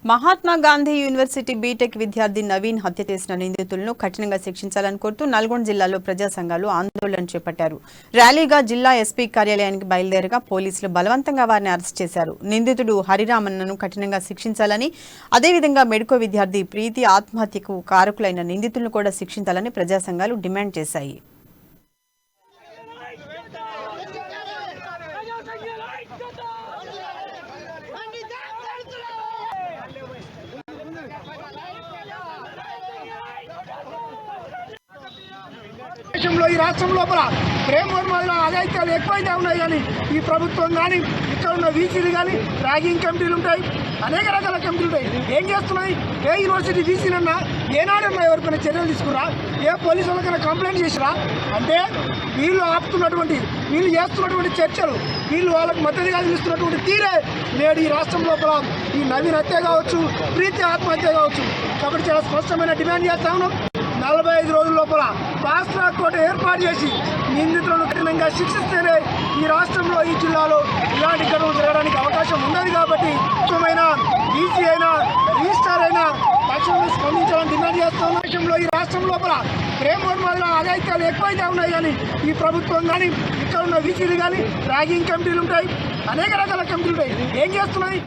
Mahatma Gandhi university BTech విద్యార్థి నవీన్ హత్య చేసిన నిందితులను కఠినంగా శిక్షించాలని కోరుతూ నల్గొండ జిల్లాలో ప్రజా సంఘాలు ఆందోళన చేపట్టారు. ర్యాలీగా జిల్లా ఎస్పీ కార్యాలయానికి బయలుదేరగా పోలీసులు బలవంతంగా వారిని అరెస్ట్ చేశారు. నిందితుడు హరిరామన్నను కఠినంగా శిక్షించాలని, అదేవిధంగా మెడికో విద్యార్థి ప్రీతి ఆత్మహత్యకు కారకులైన నిందితులను కూడా శిక్షించాలని ప్రజా సంఘాలు డిమాండ్ చేశాయి. ఈ రాష్ట్రం లోపల ప్రేమ మొదల అఘాయిత్యాలు ఎక్కువైతే ఉన్నాయి. కానీ ఈ ప్రభుత్వం కానీ ఇక్కడ ఉన్న వీసీలు కానీ ర్యాగింగ్ కమిటీలు ఉంటాయి, అనేక రకాల కమిటీలు ఉంటాయి. ఏం చేస్తున్నాయి? ఏ యూనివర్సిటీ వీసీలన్నా ఏనాడన్నా ఎవరికైనా చర్యలు తీసుకురా, ఏ పోలీసు వాళ్ళకైనా కంప్లైంట్ చేసిరా అంటే వీళ్ళు ఆపుతున్నటువంటి, వీళ్ళు చేస్తున్నటువంటి చర్చలు, వీళ్ళు వాళ్ళకి మద్దతుగా నిలుస్తున్నటువంటి తీరే నేడు ఈ రాష్ట్రం లోపల ఈ నవీన్ హత్య కావచ్చు, ప్రీతి ఆత్మహత్య కావచ్చు. కాబట్టి చాలా స్పష్టమైన డిమాండ్ చేస్తా ఉన్నాం. 45 రోజుల లోపల ఫాస్ట్ ట్రాక్ కోర్టు ఏర్పాటు చేసి నిందితులను కఠినంగా శిక్షిస్తేనే ఈ రాష్ట్రంలో, ఈ జిల్లాలో ఇలాంటి ఘటనలు జరగడానికి అవకాశం ఉన్నది. కాబట్టి ఈసీ అయినా రిజిస్టార్ అయినా తక్షణమే స్పందించాలని డిమాండ్ చేస్తాం. దేశంలో ఈ రాష్ట్రం లోపల ప్రేమ మొదల అఘాయిత్యాలు ఎక్కువైతే ఉన్నాయి. కానీ ఈ ప్రభుత్వం కానీ ఇక్కడ ఉన్న వీసీలు కానీ ర్యాగింగ్ కమిటీలు ఉంటాయి, అనేక రకాల కమిటీలు ఉంటాయి. ఏం చేస్తున్నాయి?